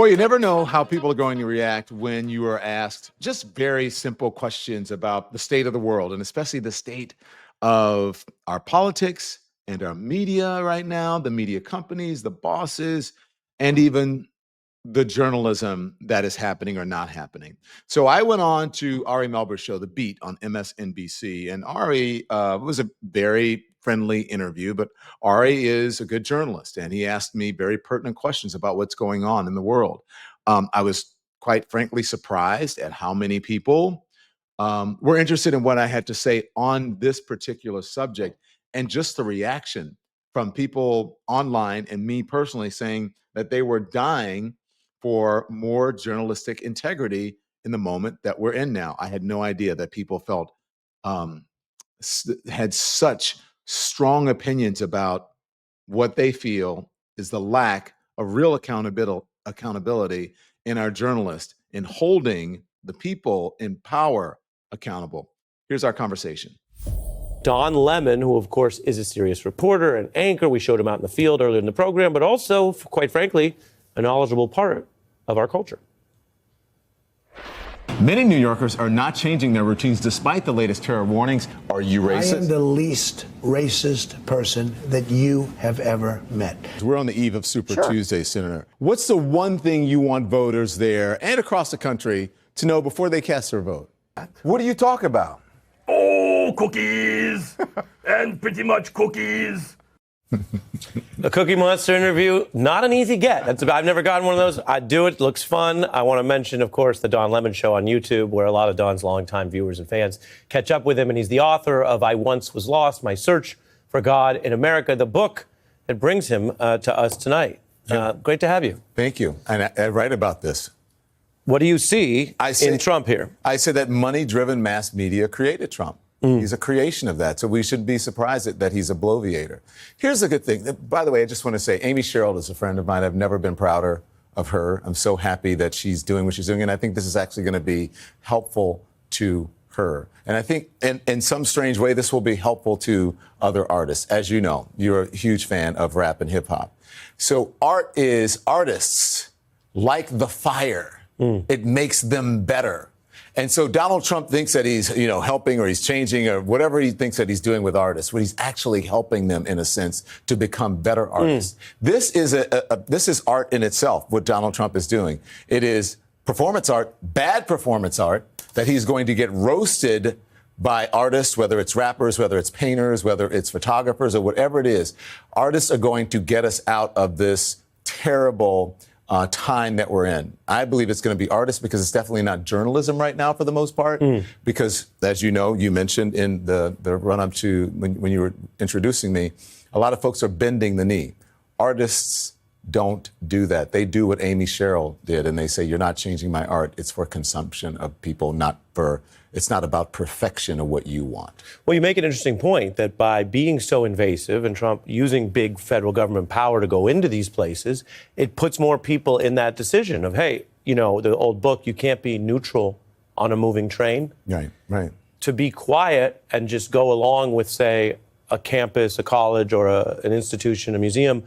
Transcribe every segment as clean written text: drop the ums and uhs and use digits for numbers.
Boy, you never know how people are going to react when you are asked just very simple questions about the state of the world, and especially the state of our politics and our media right now, the media companies, the bosses, and even the journalism that is happening or not happening. So I went on to Ari Melber's show, The Beat, on MSNBC, and Ari was a very friendly interview, but Ari is a good journalist, and he asked me very pertinent questions about what's going on in the world. I was quite frankly surprised at how many people were interested in what I had to say on this particular subject, and just the reaction from people online and me personally saying that they were dying for more journalistic integrity in the moment that we're in now. I had no idea that people felt had such strong opinions about what they feel is the lack of real accountability in our journalists in holding the people in power accountable. Here's our conversation. Don Lemon, who of course is a serious reporter and anchor, we showed him out in the field earlier in the program, but also, quite frankly, a knowledgeable part of our culture. Many New Yorkers are not changing their routines despite the latest terror warnings. Are you racist? I am the least racist person that you have ever met. We're on the eve of Super Tuesday, Senator. What's the one thing you want voters there and across the country to know before they cast their vote? What do you talk about? Oh, cookies and pretty much cookies. The Cookie Monster interview, not an easy get. I've never gotten one of those. I do it. Looks fun. I want to mention, of course, the Don Lemon Show on YouTube, where a lot of Don's longtime viewers and fans catch up with him. And he's the author of I Once Was Lost, My Search for God in America, the book that brings him to us tonight. Great to have you. Thank you. And I write about this. What do you see in Trump here? I said that money-driven mass media created Trump. He's a creation of that, so we shouldn't be surprised that he's a bloviator. Here's a good thing. By the way, I just want to say, Amy Sherrill is a friend of mine. I've never been prouder of her. I'm so happy that she's doing what she's doing, and I think this is actually going to be helpful to her. And I think in some strange way, this will be helpful to other artists. As you know, you're a huge fan of rap and hip-hop. So artists like the fire. It makes them better. And so Donald Trump thinks that he's, helping or he's changing or whatever he thinks that he's doing with artists, when he's actually helping them, in a sense, to become better artists. This is art in itself, what Donald Trump is doing. It is performance art, bad performance art, that he's going to get roasted by artists, whether it's rappers, whether it's painters, whether it's photographers, or whatever it is. Artists are going to get us out of this terrible time that we're in. I believe it's going to be artists, because it's definitely not journalism right now for the most part. Because, as you know, you mentioned in the run-up to when you were introducing me, a lot of folks are bending the knee. Artists don't do that. They do what Amy Sherrill did, and they say, you're not changing my art. It's for consumption of people, it's not about perfection of what you want. Well, you make an interesting point that by being so invasive and Trump using big federal government power to go into these places, it puts more people in that decision of, hey, the old book, you can't be neutral on a moving train. Right. To be quiet and just go along with, say, a campus, a college, or an institution, a museum,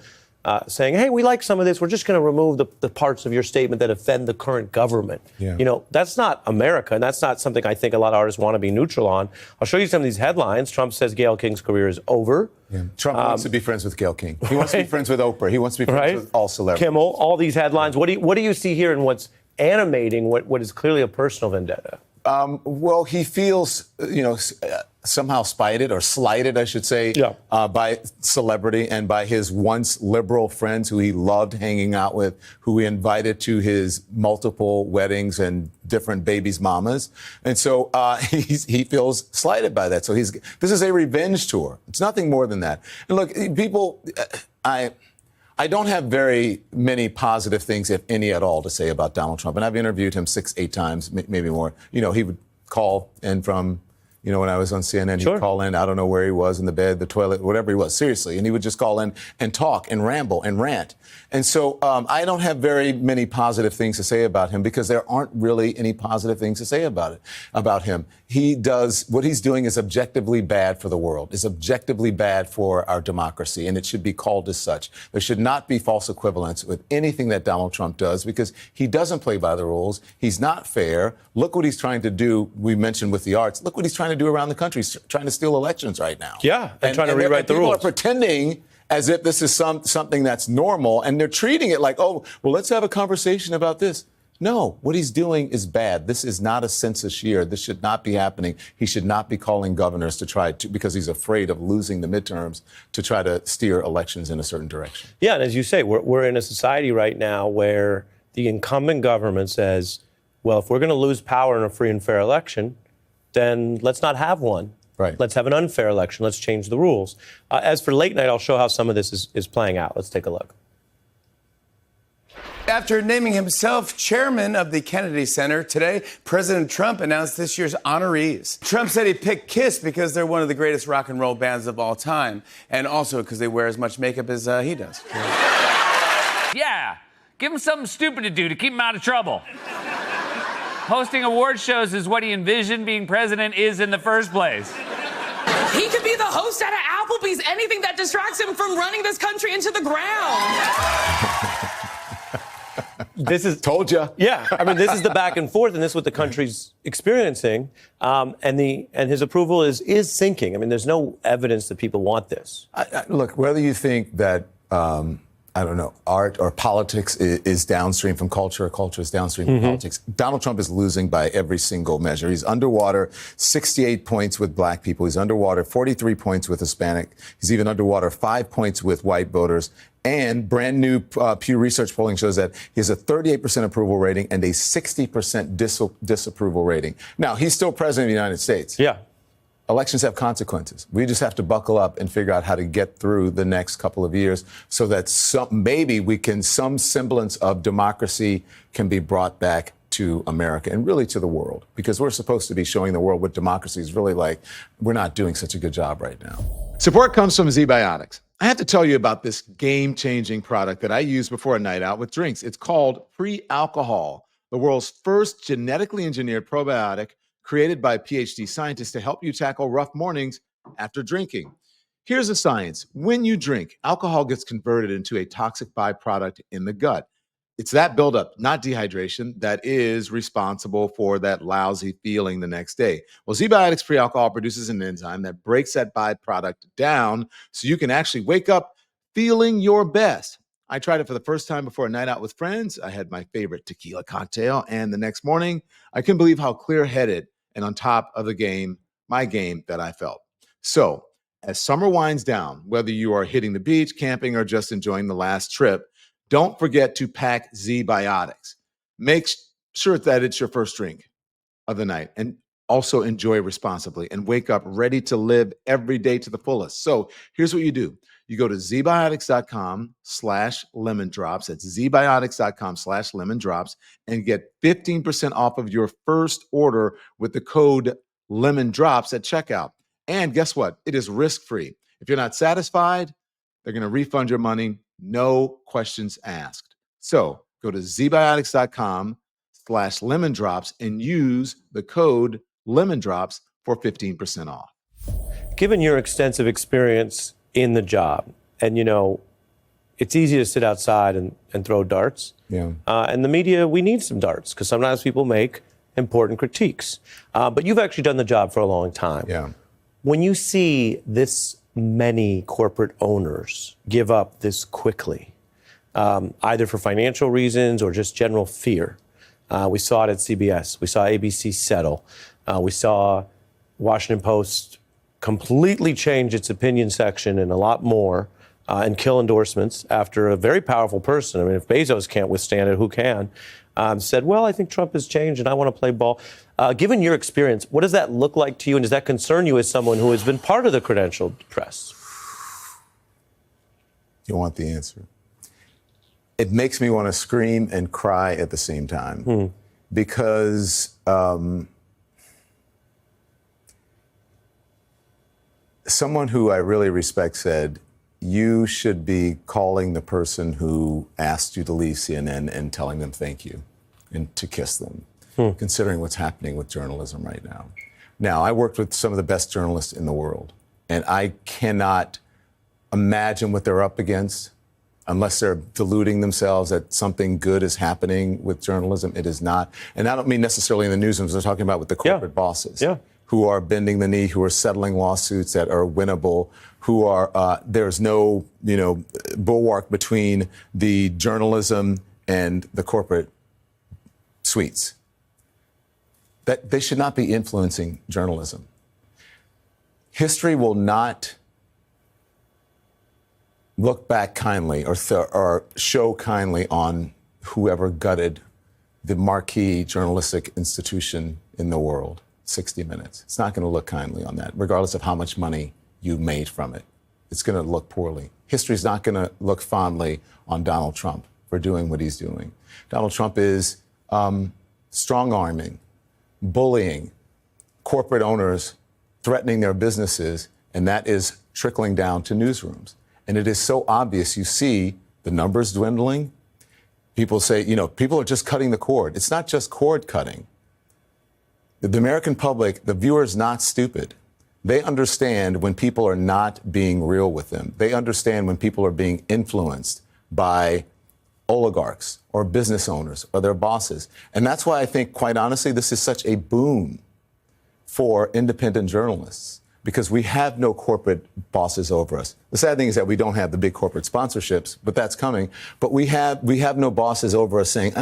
saying, hey, we like some of this. We're just going to remove the parts of your statement that offend the current government. Yeah. That's not America, and that's not something I think a lot of artists want to be neutral on. I'll show you some of these headlines. Trump says Gayle King's career is over. Yeah. Trump wants to be friends with Gayle King. He wants to be friends with Oprah. He wants to be friends with all celebrities. Kimmel, all these headlines. What do you see here, and what's animating what is clearly a personal vendetta? Well, he feels, somehow spited or slighted, I should say, by celebrity and by his once liberal friends who he loved hanging out with, who he invited to his multiple weddings and different babies' mamas. And so he feels slighted by that. So this is a revenge tour. It's nothing more than that. And look, people, I don't have very many positive things, if any at all, to say about Donald Trump. And I've interviewed him 6-8 times, maybe more. He would call in from You know, when I was on CNN, Sure. he'd call in, I don't know where he was, in the bed, the toilet, whatever he was, seriously. And he would just call in and talk and ramble and rant. And so I don't have very many positive things to say about him because there aren't really any positive things to say about him. He does, what he's doing is objectively bad for the world, is objectively bad for our democracy, and it should be called as such. There should not be false equivalence with anything that Donald Trump does because he doesn't play by the rules. He's not fair. Look what he's trying to do. We mentioned with the arts. Look what he's trying to do around the country. He's trying to steal elections right now. Yeah, and trying to rewrite the rules. People are pretending as if this is something that's normal, and they're treating it like, oh, well, let's have a conversation about this. No, what he's doing is bad. This is not a census year. This should not be happening. He should not be calling governors to try to, because he's afraid of losing the midterms, to try to steer elections in a certain direction. Yeah, and as you say, we're in a society right now where the incumbent government says, well, if we're going to lose power in a free and fair election, then let's not have one. Right. Let's have an unfair election. Let's change the rules. As for late night, I'll show how some of this is playing out. Let's take a look. After naming himself chairman of the Kennedy Center, today, President Trump announced this year's honorees. Trump said he picked Kiss because they're one of the greatest rock and roll bands of all time, and also because they wear as much makeup as he does. Yeah, give him something stupid to do to keep him out of trouble. Hosting award shows is what he envisioned being president is in the first place. He could be the host at Applebee's, anything that distracts him from running this country into the ground. This is Told you. Yeah, I mean, this is the back and forth, and this is what the country's experiencing, and his approval is sinking. I mean, there's no evidence that people want this. Look, whether you think that, I don't know, art or politics is downstream from culture, or culture is downstream from politics, Donald Trump is losing by every single measure. He's underwater 68 points with black people. He's underwater 43 points with Hispanic. He's even underwater 5 points with white voters. And brand new Pew Research polling shows that he has a 38% approval rating and a 60% disapproval rating. Now, he's still president of the United States. Yeah. Elections have consequences. We just have to buckle up and figure out how to get through the next couple of years so that some semblance of democracy can be brought back to America and really to the world, because we're supposed to be showing the world what democracy is really like. We're not doing such a good job right now. Support comes from Z-Biotics. I have to tell you about this game-changing product that I use before a night out with drinks. It's called Pre-Alcohol, the world's first genetically engineered probiotic created by PhD scientists to help you tackle rough mornings after drinking. Here's the science. When you drink, alcohol gets converted into a toxic byproduct in the gut. It's that buildup, not dehydration, that is responsible for that lousy feeling the next day. Well, Z-Biotics Pre-Alcohol produces an enzyme that breaks that byproduct down so you can actually wake up feeling your best. I tried it for the first time before a night out with friends. I had my favorite tequila cocktail, and the next morning, I couldn't believe how clear-headed and on top of the game, my game, that I felt. So, as summer winds down, whether you are hitting the beach, camping, or just enjoying the last trip, don't forget to pack Z-Biotics. Make sure that it's your first drink of the night, and also enjoy responsibly and wake up ready to live every day to the fullest. So here's what you do. You go to zbiotics.com/lemondrops. That's zbiotics.com/lemondrops and get 15% off of your first order with the code LEMONDROPS at checkout. And guess what? It is risk-free. If you're not satisfied, they're going to refund your money. No questions asked. So go to zbiotics.com/lemondrops and use the code LEMONDROPS for 15% off. Given your extensive experience in the job, and it's easy to sit outside and throw darts. Yeah. And the media, we need some darts because sometimes people make important critiques. But you've actually done the job for a long time. Yeah. When you see this many corporate owners give up this quickly, either for financial reasons or just general fear, we saw it at CBS. We saw ABC settle. We saw Washington Post completely change its opinion section and a lot more and kill endorsements after a very powerful person. I mean, if Bezos can't withstand it, who can? Said, well, I think Trump has changed and I want to play ball. Given your experience, what does that look like to you? And does that concern you as someone who has been part of the credentialed press? You want the answer? It makes me want to scream and cry at the same time because someone who I really respect said, you should be calling the person who asked you to leave CNN and telling them thank you and to kiss them, considering what's happening with journalism right now. Now, I worked with some of the best journalists in the world, and I cannot imagine what they're up against unless they're deluding themselves that something good is happening with journalism. It is not. And I don't mean necessarily in the newsrooms. I'm talking about with the corporate bosses. Who are bending the knee, who are settling lawsuits that are winnable, who are, there's no, bulwark between the journalism and the corporate suites. That they should not be influencing journalism. History will not look back kindly or show kindly on whoever gutted the marquee journalistic institution in the world. 60 Minutes. It's not going to look kindly on that, regardless of how much money you made from it. It's going to look poorly. History's not going to look fondly on Donald Trump for doing what he's doing. Donald Trump is strong-arming, bullying corporate owners, threatening their businesses, and that is trickling down to newsrooms. And it is so obvious. You see the numbers dwindling. People say, people are just cutting the cord. It's not just cord cutting. The American public, the viewer is not stupid. They understand when people are not being real with them. They understand when people are being influenced by oligarchs or business owners or their bosses. And that's why I think, quite honestly, this is such a boon for independent journalists, because we have no corporate bosses over us. The sad thing is that we don't have the big corporate sponsorships, but that's coming. But we have no bosses over us saying,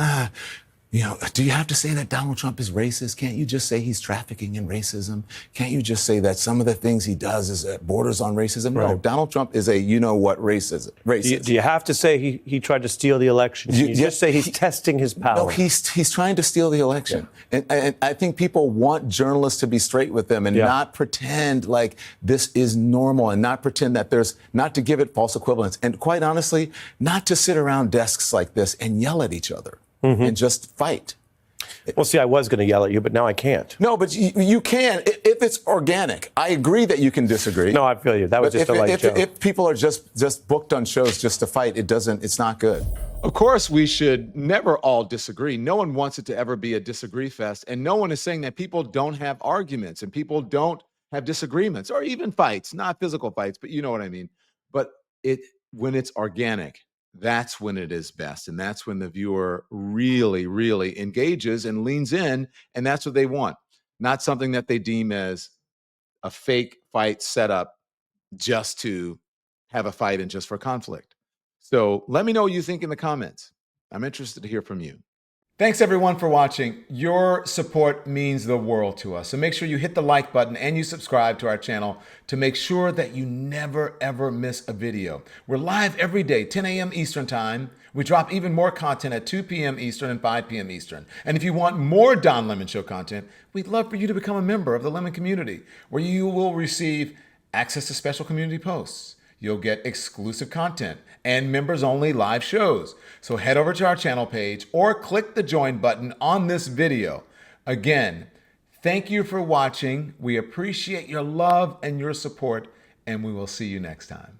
do you have to say that Donald Trump is racist? Can't you just say he's trafficking in racism? Can't you just say that some of the things he does is borders on racism? Right. No, Donald Trump is a racist. Do you have to say he tried to steal the election? You just say he's testing his power? No, he's trying to steal the election. Yeah. And I think people want journalists to be straight with them and not pretend like this is normal and not pretend that not to give it false equivalence. And quite honestly, not to sit around desks like this and yell at each other. And just fight. Well, see, I was going to yell at you, but now I can't. No, but you can if it's organic. I agree that you can disagree. No, I feel you. That was just a light joke. If people are just booked on shows just to fight, it's not good. Of course, we should never all disagree. No one wants it to ever be a disagree fest. And no one is saying that people don't have arguments and people don't have disagreements or even fights, not physical fights, but you know what I mean. But when it's organic, that's when it is best. And that's when the viewer really, really engages and leans in. And that's what they want. Not something that they deem as a fake fight set up just to have a fight and just for conflict. So let me know what you think in the comments. I'm interested to hear from you. Thanks everyone for watching. Your support means the world to us. So make sure you hit the like button and you subscribe to our channel to make sure that you never ever miss a video. We're live every day, 10 a.m. Eastern time. We drop even more content at 2 p.m. Eastern and 5 p.m. Eastern. And if you want more Don Lemon Show content, we'd love for you to become a member of the Lemon community, where you will receive access to special community posts. You'll get exclusive content and members-only live shows. So head over to our channel page or click the join button on this video. Again, thank you for watching. We appreciate your love and your support, and we will see you next time.